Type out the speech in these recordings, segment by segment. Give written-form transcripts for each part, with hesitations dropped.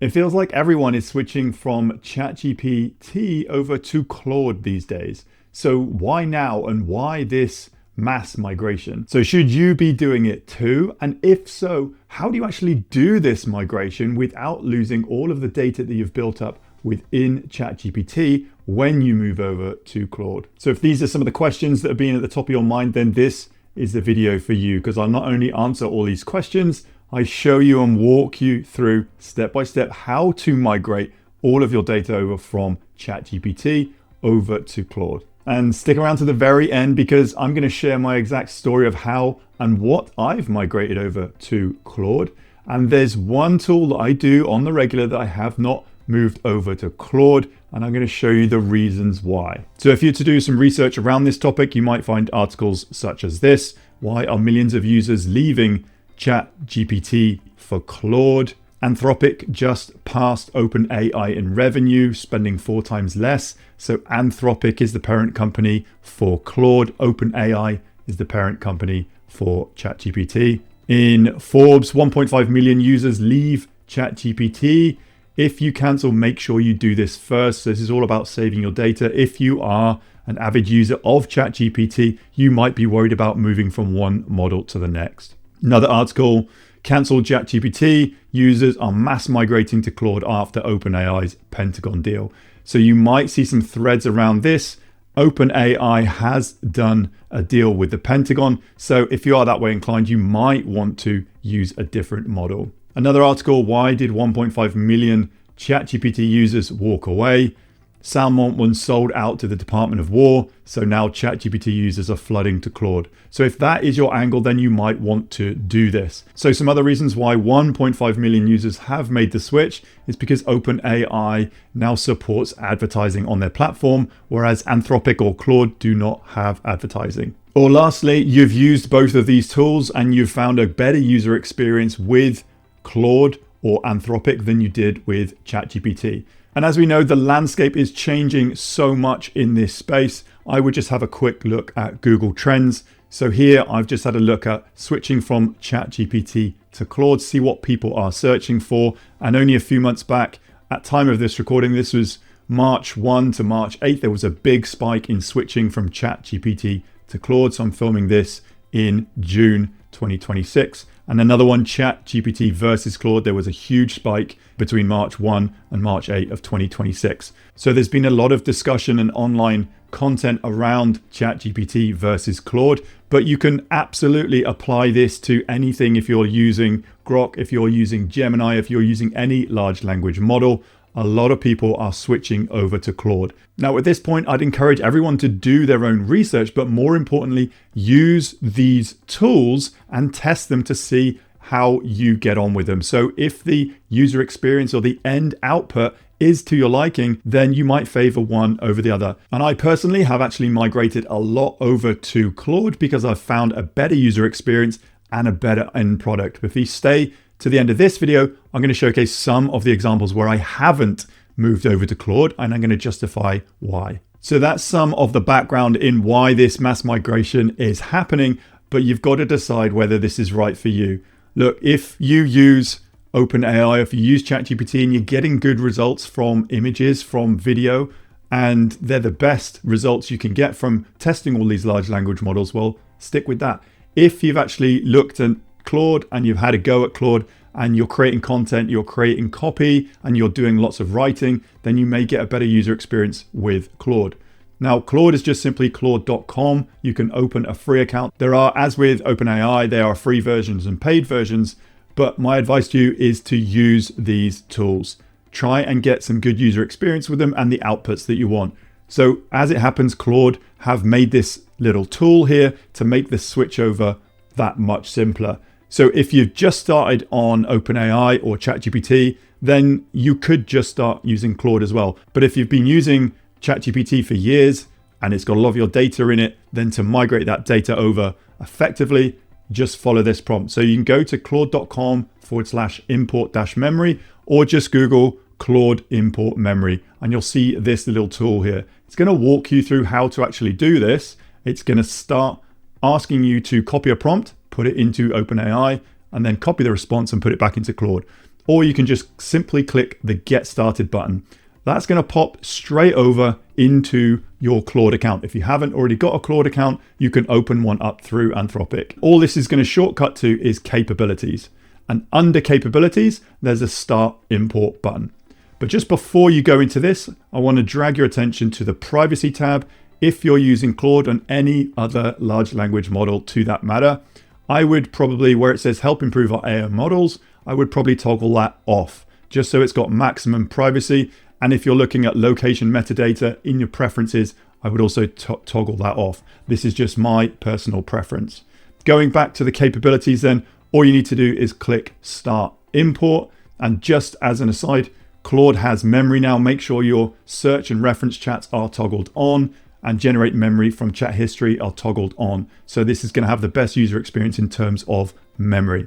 It feels like everyone is switching from ChatGPT over to Claude these days. So why now and why this mass migration? So should you be doing it too? And if so, how do you actually do this migration without losing all of the data that you've built up within ChatGPT when you move over to Claude? So if these are some of the questions that are being at the top of your mind, then this is the video for you, because I'll not only answer all these questions, I show you and walk you through step by step how to migrate all of your data over from ChatGPT over to Claude. And stick around to the very end, because I'm going to share my exact story of how and what I've migrated over to Claude. And there's one tool that I do on the regular that I have not moved over to Claude, and I'm going to show you the reasons why. So if you're to do some research around this topic, you might find articles such as this: why are millions of users leaving ChatGPT for Claude? Anthropic just passed OpenAI in revenue, spending 4 times less. So Anthropic is the parent company for Claude. OpenAI is the parent company for ChatGPT. In Forbes, 1.5 million users leave ChatGPT. If you cancel, make sure you do this first. This is all about saving your data. If you are an avid user of ChatGPT, you might be worried about moving from one model to the next. Another article: cancelled ChatGPT users are mass migrating to Claude after OpenAI's Pentagon deal. So you might see some threads around this. OpenAI has done a deal with the Pentagon. So if you are that way inclined, you might want to use a different model. Another article: why did 1.5 million ChatGPT users walk away? Salmon was sold out to the Department of War, so now ChatGPT users are flooding to Claude. So if that is your angle, then you might want to do this. So some other reasons why 1.5 million users have made the switch is because OpenAI now supports advertising on their platform, whereas Anthropic or Claude do not have advertising. Or lastly, you've used both of these tools and you've found a better user experience with Claude or Anthropic than you did with ChatGPT. And as we know, the landscape is changing so much in this space. I would just have a quick look at Google Trends. So here I've just had a look at switching from ChatGPT to Claude, see what people are searching for. And only a few months back, at time of this recording, this was March 1 to March 8th, there was a big spike in switching from ChatGPT to Claude. So I'm filming this in June 2026. And another one, ChatGPT versus Claude, there was a huge spike between March 1 and March 8 of 2026. So there's been a lot of discussion and online content around ChatGPT versus Claude, but you can absolutely apply this to anything. If you're using Grok, if you're using Gemini, if you're using any large language model, a lot of people are switching over to Claude. Now, at this point, I'd encourage everyone to do their own research, but more importantly, use these tools and test them to see how you get on with them. So if the user experience or the end output is to your liking, then you might favor one over the other. And I personally have actually migrated a lot over to Claude because I've found a better user experience and a better end product. If you stay to the end of this video, I'm going to showcase some of the examples where I haven't moved over to Claude, and I'm going to justify why. So that's some of the background in why this mass migration is happening, but you've got to decide whether this is right for you. Look, if you use OpenAI, if you use ChatGPT and you're getting good results from images, from video, and they're the best results you can get from testing all these large language models, well, stick with that. If you've actually looked at Claude and you've had a go at Claude and you're creating content, you're creating copy, and you're doing lots of writing, then you may get a better user experience with Claude. Now, Claude is just simply claude.com. You can open a free account. There are, as with OpenAI, there are free versions and paid versions, but my advice to you is to use these tools. Try and get some good user experience with them and the outputs that you want. So as it happens, Claude have made this little tool here to make the switch over that much simpler. So if you've just started on OpenAI or ChatGPT, then you could just start using Claude as well. But if you've been using ChatGPT for years and it's got a lot of your data in it, then to migrate that data over effectively, just follow this prompt. So you can go to claude.com/import-memory or just Google Claude import memory and you'll see this little tool here. It's going to walk you through how to actually do this. It's going to start asking you to copy a prompt, put it into OpenAI, and then copy the response and put it back into Claude. or you can just simply click the Get Started button. That's going to pop straight over into your Claude account. If you haven't already got a Claude account, you can open one up through Anthropic. All this is going to shortcut to is capabilities. And under capabilities, there's a Start Import button. But just before you go into this, I want to drag your attention to the Privacy tab. If you're using Claude and any other large language model to that matter, I would probably, where it says help improve our AI models, I would probably toggle that off, just so it's got maximum privacy. And if you're looking at location metadata in your preferences, I would also toggle that off. This is just my personal preference. Going back to the capabilities then, all you need to do is click Start Import. And just as an aside, Claude has memory now. Make sure your search and reference chats are toggled on, and generate memory from chat history are toggled on. So this is going to have the best user experience in terms of memory.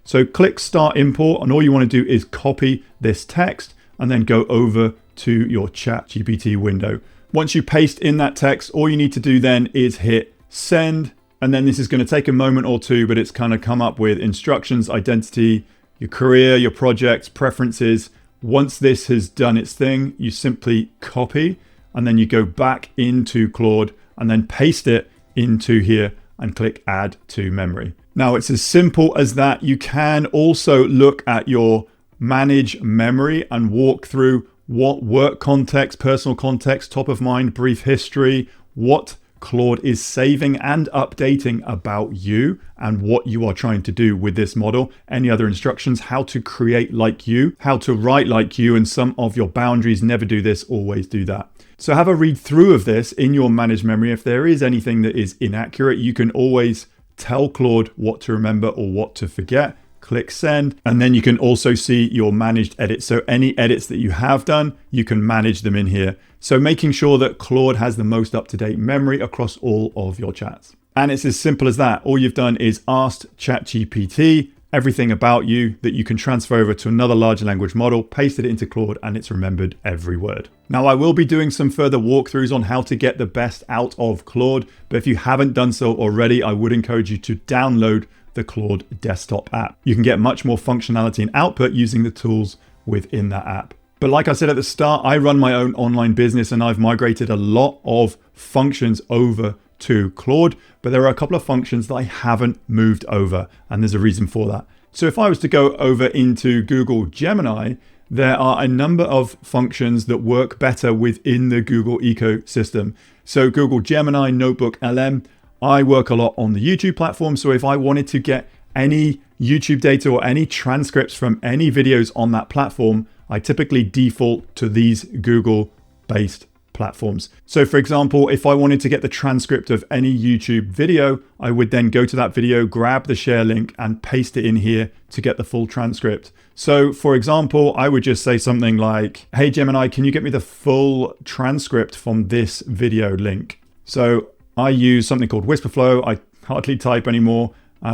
So click Start Import, and all you want to do is copy this text and then go over to your ChatGPT window. Once you paste in that text, all you need to do then is hit send. And then this is going to take a moment or two, but it's kind of come up with instructions, identity, your career, your projects, preferences. Once this has done its thing, you simply copy and then you go back into Claude and then paste it into here and click add to memory. Now it's as simple as that. You can also look at your manage memory and walk through what work context, personal context, top of mind, brief history, what Claude is saving and updating about you and what you are trying to do with this model. Any other instructions, how to create like you, how to write like you, and some of your boundaries. Never do this, always do that. So have a read through of this in your managed memory. If there is anything that is inaccurate, you can always tell Claude what to remember or what to forget. Click send, and then you can also see your managed edits. So any edits that you have done, you can manage them in here. So making sure that Claude has the most up-to-date memory across all of your chats. And it's as simple as that. All you've done is asked ChatGPT everything about you that you can transfer over to another large language model, pasted it into Claude, and it's remembered every word. Now, I will be doing some further walkthroughs on how to get the best out of Claude, but if you haven't done so already, I would encourage you to download the Claude desktop app. You can get much more functionality and output using the tools within that app. But like I said at the start, I run my own online business and I've migrated a lot of functions over to Claude, but there are a couple of functions that I haven't moved over, and there's a reason for that. So if I was to go over into Google Gemini, there are a number of functions that work better within the Google ecosystem. So Google Gemini, Notebook LM, I work a lot on the YouTube platform. So if I wanted to get any YouTube data or any transcripts from any videos on that platform, I typically default to these Google-based platforms. So for example, if I wanted to get the transcript of any YouTube video, I would then go to that video, grab the share link and paste it in here to get the full transcript. So for example, I would just say something like, hey Gemini, can you get me the full transcript from this video link? So I use something called Whisperflow. I hardly type anymore.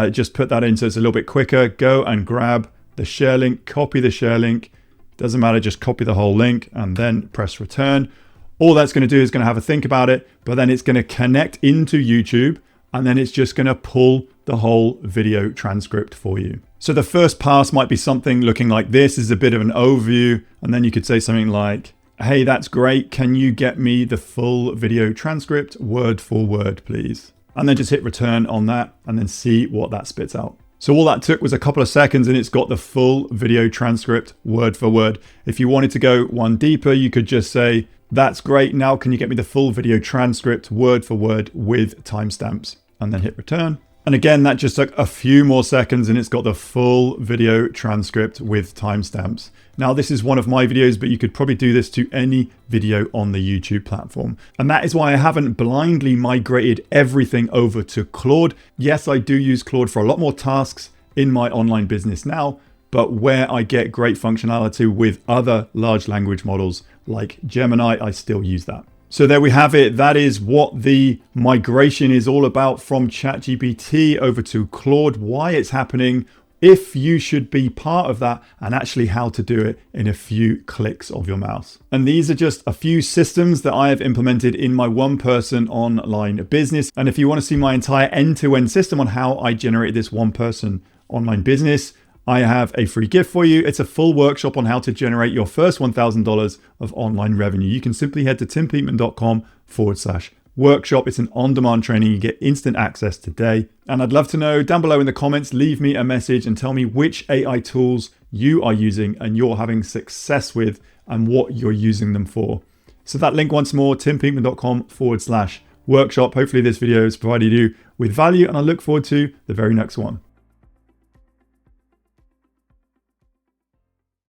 Just put that in so it's a little bit quicker. Go and grab the share link, copy the share link. Doesn't matter, just copy the whole link and then press return. All that's going to do is going to have a think about it, but then it's going to connect into YouTube and then it's just going to pull the whole video transcript for you. So the first pass might be something looking like this. Is a bit of an overview, and then you could say something like, hey, that's great. Can you get me the full video transcript word for word, please? And then just hit return on that and then see what that spits out. So all that took was a couple of seconds and it's got the full video transcript word for word. If you wanted to go one deeper, you could just say, that's great. Now can you get me the full video transcript word for word with timestamps? And then hit return. And again, that just took a few more seconds and it's got the full video transcript with timestamps. Now, this is one of my videos, but you could probably do this to any video on the YouTube platform. And that is why I haven't blindly migrated everything over to Claude. Yes, I do use Claude for a lot more tasks in my online business now, but where I get great functionality with other large language models like Gemini, I still use that. So there we have it. That is what the migration is all about from ChatGPT over to Claude, why it's happening, if you should be part of that, and actually how to do it in a few clicks of your mouse. And these are just a few systems that I have implemented in my one-person online business. And if you want to see my entire end-to-end system on how I generate this one-person online business, I have a free gift for you. It's a full workshop on how to generate your first $1,000 of online revenue. You can simply head to timpeakman.com/workshop. It's an on-demand training. You get instant access today. And I'd love to know down below in the comments, leave me a message and tell me which AI tools you are using and you're having success with and what you're using them for. So that link once more, timpeakman.com/workshop. Hopefully this video has provided you with value and I look forward to the very next one.